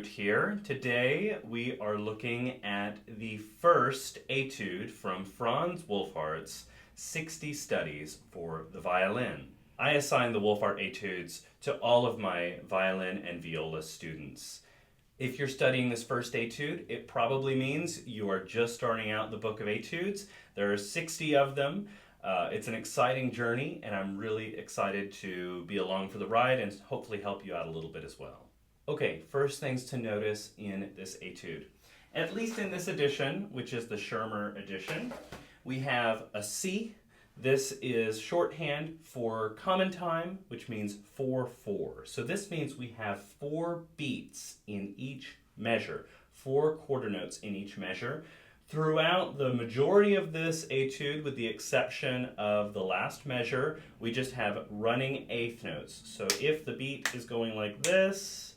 Groot here. Today we are looking at the first etude from Franz Wohlfahrt's 60 Studies for the Violin. I assign the Wohlfahrt etudes to all of my violin and viola students. If you're studying this first etude, it probably means you are just starting out the book of etudes. There are 60 of them. It's an exciting journey, and I'm really excited to be along for the ride and hopefully help you out a little bit as well. Okay, first things to notice in this etude. At least in this edition, which is the Schirmer edition, we have a C. This is shorthand for common time, which means 4/4. So this means we have 4 beats in each measure, 4 quarter notes in each measure. Throughout the majority of this etude, with the exception of the last measure, we just have running eighth notes. So if the beat is going like this,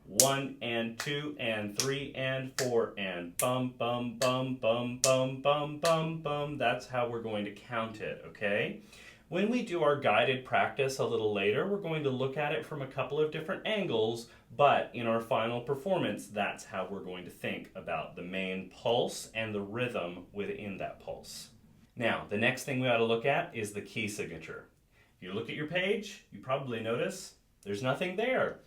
1 and 2 and 3 and 4 and bum bum bum bum bum bum bum bum, that's how we're going to count it, okay? When we do our guided practice a little later, we're going to look at it from a couple of different angles, but in our final performance, that's how we're going to think about the main pulse and the rhythm within that pulse. Now, the next thing we ought to look at is the key signature. If you look at your page, you probably notice there's nothing there.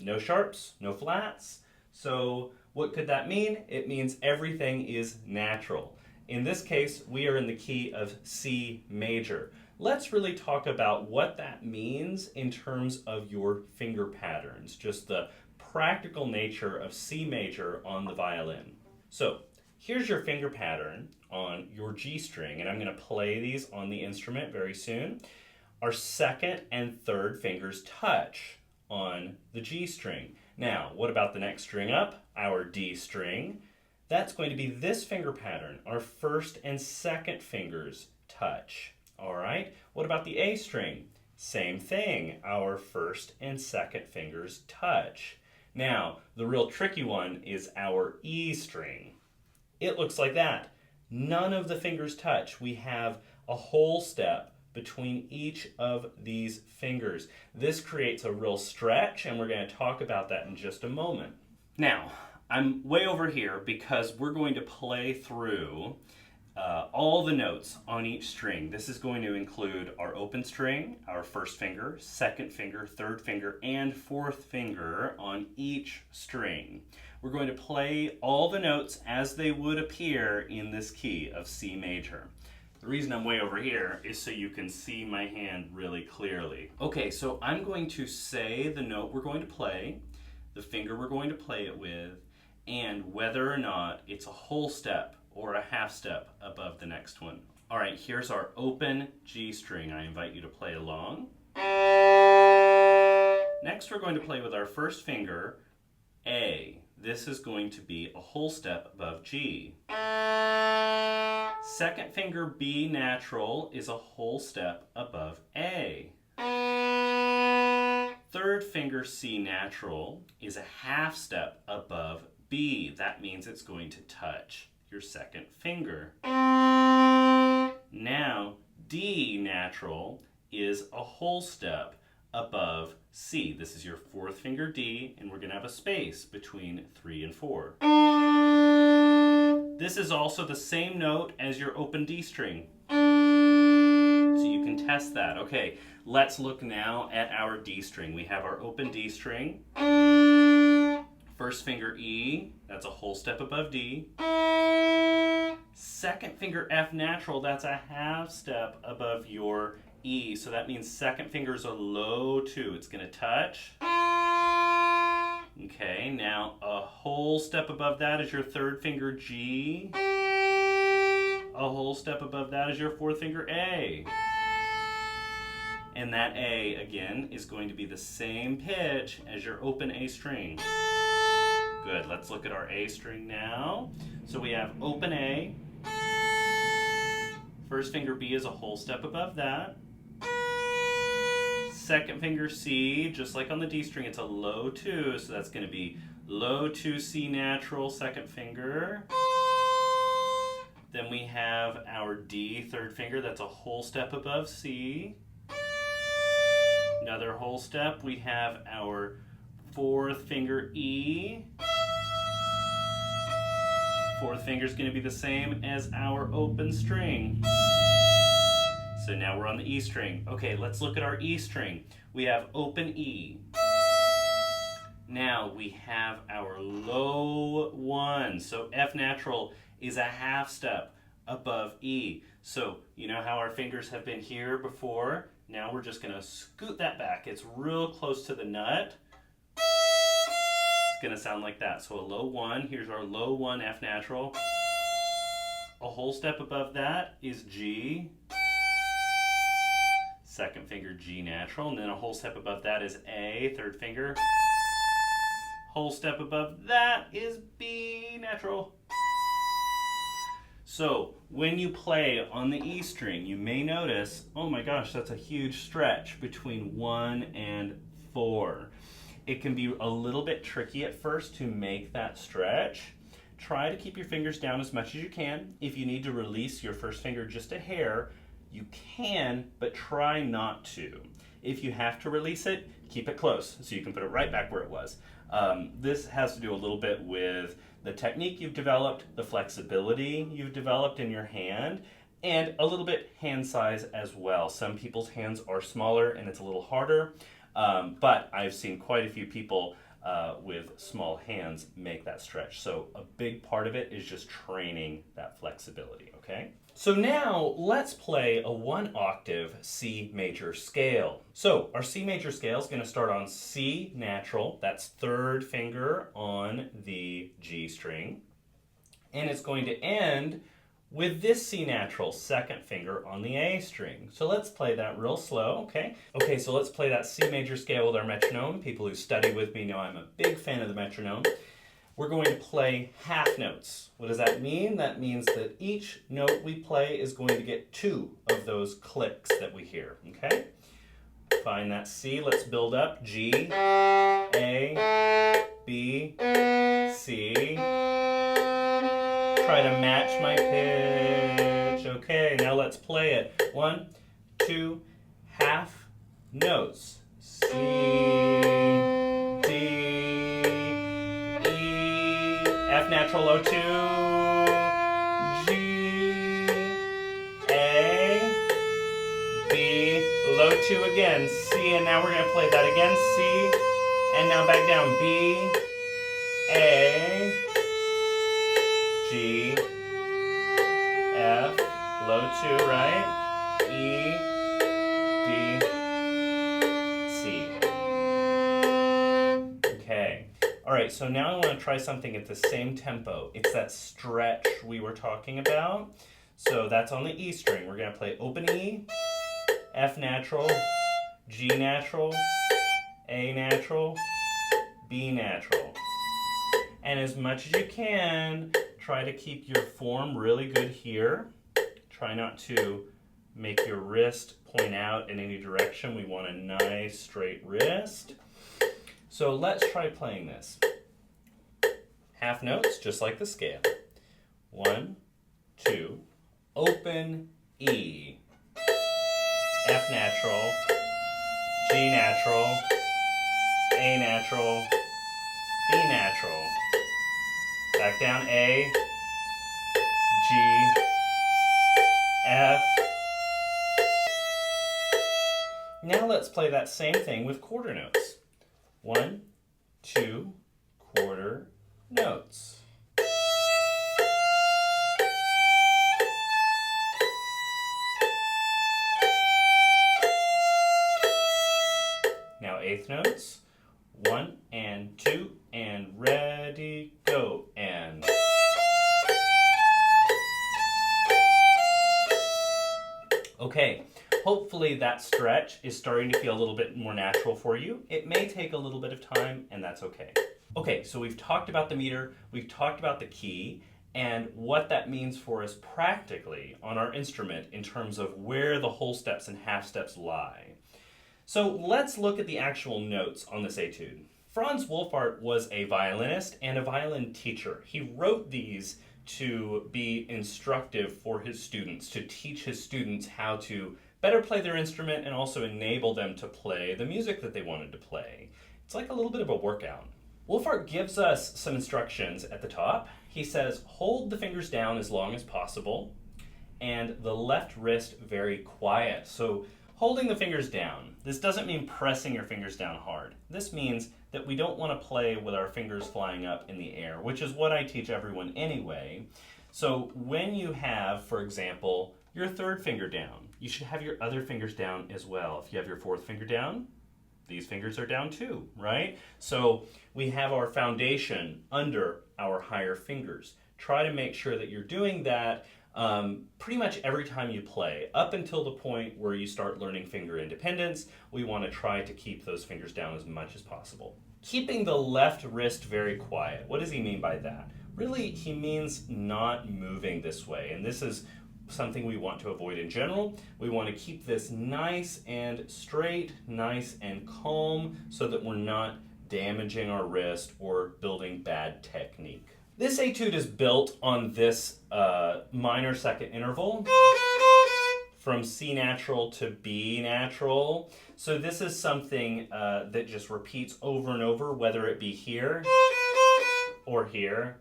No sharps, no flats. So what could that mean? It means everything is natural. In this case, we are in the key of C major. Let's really talk about what that means in terms of your finger patterns, just the practical nature of C major on the violin. So here's your finger pattern on your G string, and I'm going to play these on the instrument very soon. Our second and third fingers touch on the G string. Now, what about the next string up, our D string? That's going to be this finger pattern. Our first and second fingers touch. All right, what about the A string? Same thing, our first and second fingers touch. Now, the real tricky one is our E string. It looks like that. None of the fingers touch. We have a whole step between each of these fingers. This creates a real stretch, and we're going to talk about that in just a moment. Now, I'm way over here because we're going to play through all the notes on each string. This is going to include our open string, our first finger, second finger, third finger, and fourth finger on each string. We're going to play all the notes as they would appear in this key of C major. The reason I'm way over here is so you can see my hand really clearly. Okay, so I'm going to say the note we're going to play, the finger we're going to play it with, and whether or not it's a whole step or a half step above the next one. All right, here's our open G string. I invite you to play along. Next, we're going to play with our first finger, A. This is going to be a whole step above G. Second finger B natural is a whole step above A. Third finger C natural is a half step above B. That means it's going to touch your second finger. Now, D natural is a whole step above C. This is your fourth finger D, and we're going to have a space between 3 and 4. This is also the same note as your open D string. So you can test that. Okay, let's look now at our D string. We have our open D string. First finger E, that's a whole step above D. Second finger F natural, that's a half step above your E. So that means second finger is a low 2. It's going to touch. Okay, now a whole step above that is your third finger G. A whole step above that is your fourth finger A. And that A, again, is going to be the same pitch as your open A string. Good, let's look at our A string now. So we have open A. First finger B is a whole step above that. Second finger C, just like on the D string, it's a low 2, so that's going to be low 2 C natural, second finger. Then we have our D, third finger, that's a whole step above C. Another whole step, we have our fourth finger E. Fourth finger is going to be the same as our open string. So now we're on the E string. Okay, let's look at our E string. We have open E. Now we have our low one. So F natural is a half step above E. So you know how our fingers have been here before? Now we're just going to scoot that back. It's real close to the nut. It's going to sound like that. So a low one. Here's our low one F natural. A whole step above that is G. Second finger G natural. And then a whole step above that is A, third finger. Whole step above that is B natural. So when you play on the E string, you may notice, oh my gosh, that's a huge stretch between 1 and 4. It can be a little bit tricky at first to make that stretch. Try to keep your fingers down as much as you can. If you need to release your first finger just a hair, you can, but try not to. If you have to release it, keep it close so you can put it right back where it was. This has to do a little bit with the technique you've developed, the flexibility you've developed in your hand, and a little bit hand size as well. Some people's hands are smaller and it's a little harder, but I've seen quite a few people with small hands make that stretch. So a big part of it is just training that flexibility, okay? So now let's play a 1 octave C major scale. So our C major scale is going to start on C natural, that's third finger on the G string, and it's going to end with this C natural, second finger on the A string. So let's play that real slow, okay? Okay, so let's play that C major scale with our metronome. People who study with me know I'm a big fan of the metronome. We're going to play half notes. What does that mean? That means that each note we play is going to get 2 of those clicks that we hear, okay? Find that C, let's build up. G, A, B, C. Try to match my pitch. Okay, now let's play it. 1, 2, half notes. C, D, E, F natural low 2, G, A, B, low 2 again, C, and now we're going to play that again, C, and now back down, B, A, G, F, low 2, right? E, D, C. Okay. All right, so now I want to try something at the same tempo. It's that stretch we were talking about. So that's on the E string. We're going to play open E, F natural, G natural, A natural, B natural. And as much as you can, try to keep your form really good here. Try not to make your wrist point out in any direction. We want a nice straight wrist. So let's try playing this. Half notes, just like the scale. 1, 2, open E, F natural, G natural, A natural, B natural. Back down A, G, F. Now let's play that same thing with quarter notes. 1, 2, quarter notes. Now eighth notes. 1 and 2 and ready, go, and. Okay, hopefully that stretch is starting to feel a little bit more natural for you. It may take a little bit of time, and that's okay. Okay, so we've talked about the meter, we've talked about the key, and what that means for us practically on our instrument in terms of where the whole steps and half steps lie. So let's look at the actual notes on this etude. Franz Wohlfahrt was a violinist and a violin teacher. He wrote these to be instructive for his students, to teach his students how to better play their instrument and also enable them to play the music that they wanted to play. It's like a little bit of a workout. Wohlfahrt gives us some instructions at the top. He says, hold the fingers down as long as possible and the left wrist very quiet. So holding the fingers down, this doesn't mean pressing your fingers down hard. This means that we don't want to play with our fingers flying up in the air, which is what I teach everyone anyway. So when you have, for example, your third finger down, you should have your other fingers down as well. If you have your fourth finger down, these fingers are down too, right? So we have our foundation under our higher fingers. Try to make sure that you're doing that pretty much every time you play, up until the point where you start learning finger independence. We want to try to keep those fingers down as much as possible. Keeping the left wrist very quiet. What does he mean by that? Really, he means not moving this way, and this is something we want to avoid in general. We want to keep this nice and straight, nice and calm, so that we're not damaging our wrist or building bad technique. This etude is built on this minor second interval from C natural to B natural. So this is something that just repeats over and over, whether it be here or here.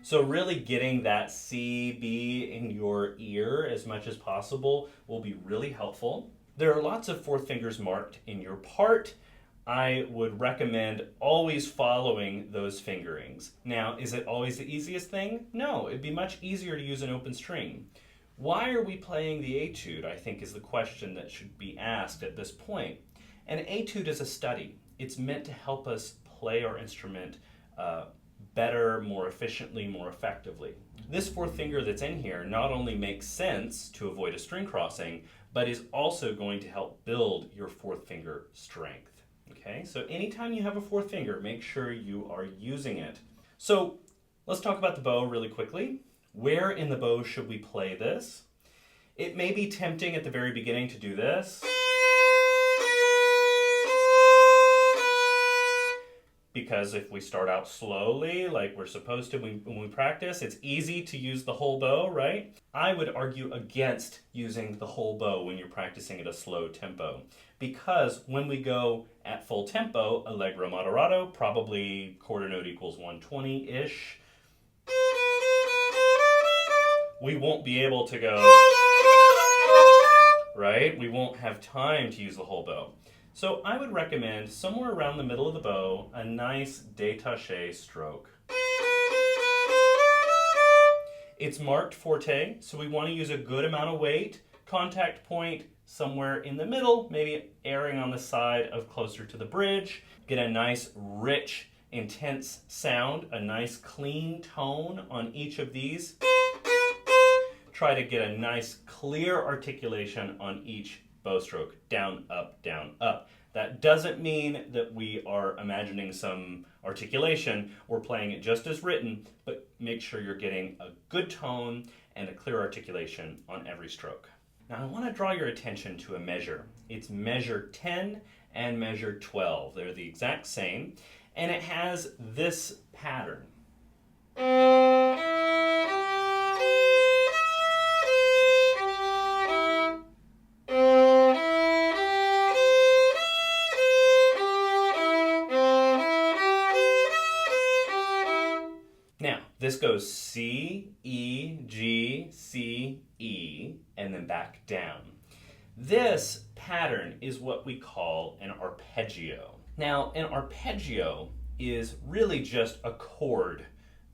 So really getting that C, B in your ear as much as possible will be really helpful. There are lots of fourth fingers marked in your part. I would recommend always following those fingerings. Now, is it always the easiest thing? No, it'd be much easier to use an open string. Why are we playing the etude, I think, is the question that should be asked at this point. An etude is a study. It's meant to help us play our instrument better, more efficiently, more effectively. This fourth finger that's in here not only makes sense to avoid a string crossing, but is also going to help build your fourth finger strength. Okay, so anytime you have a fourth finger, make sure you are using it. So let's talk about the bow really quickly. Where in the bow should we play this? It may be tempting at the very beginning to do this, because if we start out slowly, like we're supposed to when we practice, it's easy to use the whole bow, right? I would argue against using the whole bow when you're practicing at a slow tempo, because when we go at full tempo, allegro moderato, probably quarter note equals 120-ish, we won't be able to go, right? We won't have time to use the whole bow. So I would recommend somewhere around the middle of the bow, a nice détaché stroke. It's marked forte, so we want to use a good amount of weight. Contact point somewhere in the middle, maybe erring on the side of closer to the bridge. Get a nice, rich, intense sound, a nice clean tone on each of these. Try to get a nice clear articulation on each bow stroke, down, up, down, up. That doesn't mean that we are imagining some articulation. We're playing it just as written, but make sure you're getting a good tone and a clear articulation on every stroke. Now I want to draw your attention to a measure. It's measure 10 and measure 12. They're the exact same, and it has this pattern. Now, this goes C, E, G, C, E, and then back down. This pattern is what we call an arpeggio. Now, an arpeggio is really just a chord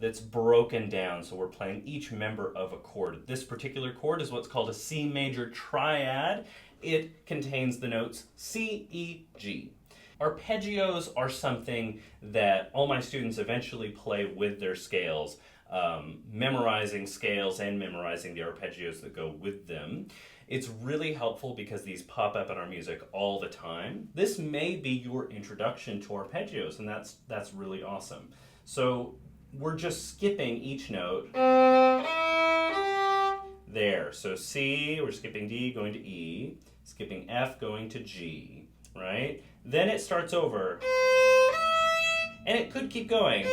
that's broken down, so we're playing each member of a chord. This particular chord is what's called a C major triad. It contains the notes C, E, G. Arpeggios are something that all my students eventually play with their scales, memorizing scales and memorizing the arpeggios that go with them. It's really helpful because these pop up in our music all the time. This may be your introduction to arpeggios, and that's really awesome. So we're just skipping each note there. So C, we're skipping D, going to E, skipping F, going to G, right? Then it starts over, and it could keep going,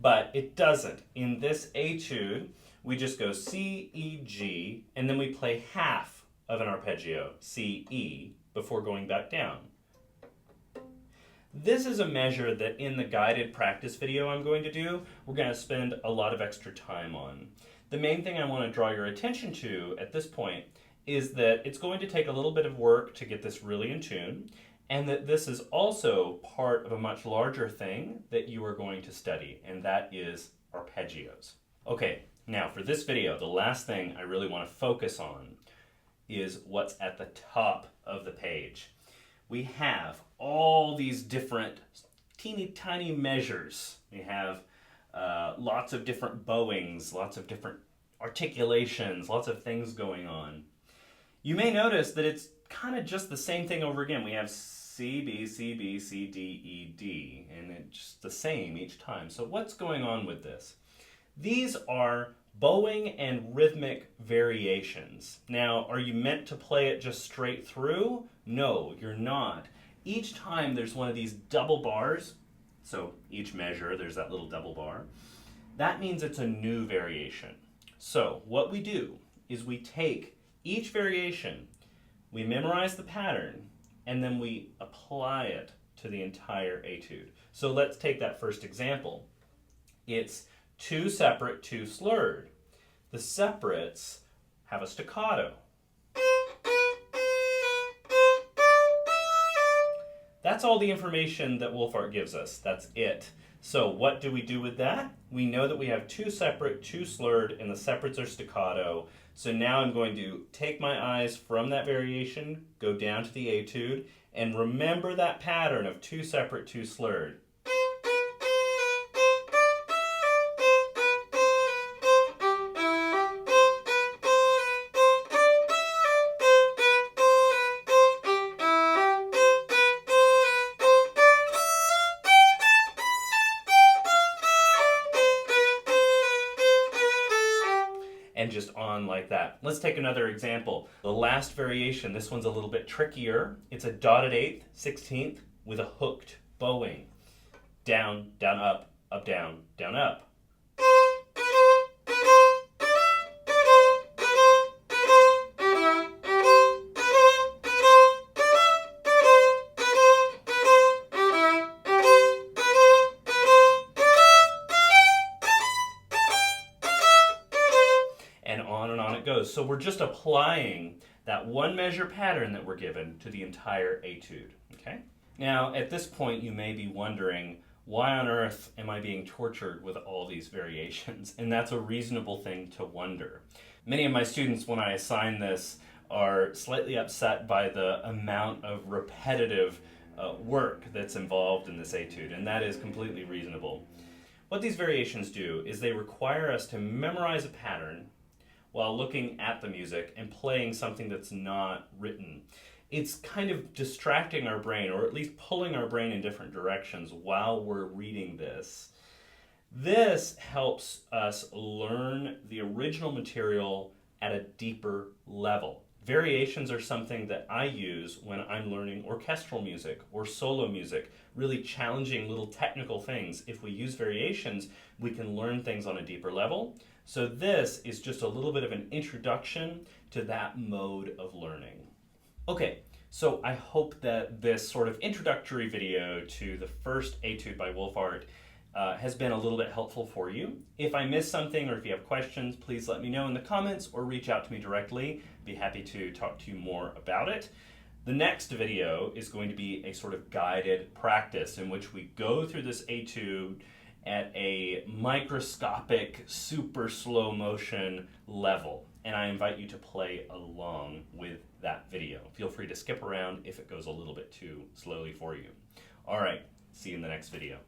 but it doesn't. In this etude, we just go C, E, G, and then we play half of an arpeggio, C, E, before going back down. This is a measure that in the guided practice video I'm going to do, we're going to spend a lot of extra time on. The main thing I want to draw your attention to at this point is that it's going to take a little bit of work to get this really in tune, and that this is also part of a much larger thing that you are going to study, and that is arpeggios. Okay, now for this video, the last thing I really want to focus on is what's at the top of the page. We have all these different teeny tiny measures. We have lots of different bowings, lots of different articulations, lots of things going on. You may notice that it's kind of just the same thing over again. We have C, B, C, B, C, D, E, D, and it's just the same each time. So what's going on with this? These are bowing and rhythmic variations. Now, are you meant to play it just straight through? No, you're not. Each time there's one of these double bars, so each measure there's that little double bar, that means it's a new variation. So what we do is we take each variation, we memorize the pattern, and then we apply it to the entire etude. So let's take that first example. It's two separate, two slurred. The separates have a staccato. That's all the information that Wohlfahrt gives us. That's it. So what do we do with that? We know that we have two separate, two slurred, and the separates are staccato. So now I'm going to take my eyes from that variation, go down to the etude, and remember that pattern of two separate, two slurred. And just on like that. Let's take another example. The last variation, this one's a little bit trickier. It's a dotted eighth, 16th with a hooked bowing. Down, down, up, down, up. And on it goes. So we're just applying that one measure pattern that we're given to the entire etude, okay? Now, at this point, you may be wondering, why on earth am I being tortured with all these variations? And that's a reasonable thing to wonder. Many of my students, when I assign this, are slightly upset by the amount of repetitive work that's involved in this etude, and that is completely reasonable. What these variations do is they require us to memorize a pattern while looking at the music and playing something that's not written. It's kind of distracting our brain, or at least pulling our brain in different directions while we're reading this. This helps us learn the original material at a deeper level. Variations are something that I use when I'm learning orchestral music or solo music, really challenging little technical things. If we use variations, we can learn things on a deeper level. So this is just a little bit of an introduction to that mode of learning. Okay, so I hope that this sort of introductory video to the first etude by Wohlfahrt has been a little bit helpful for you. If I missed something or if you have questions, please let me know in the comments or reach out to me directly. Be happy to talk to you more about it. The next video is going to be a sort of guided practice in which we go through this etude at a microscopic, super slow motion level. And I invite you to play along with that video. Feel free to skip around if it goes a little bit too slowly for you. All right, see you in the next video.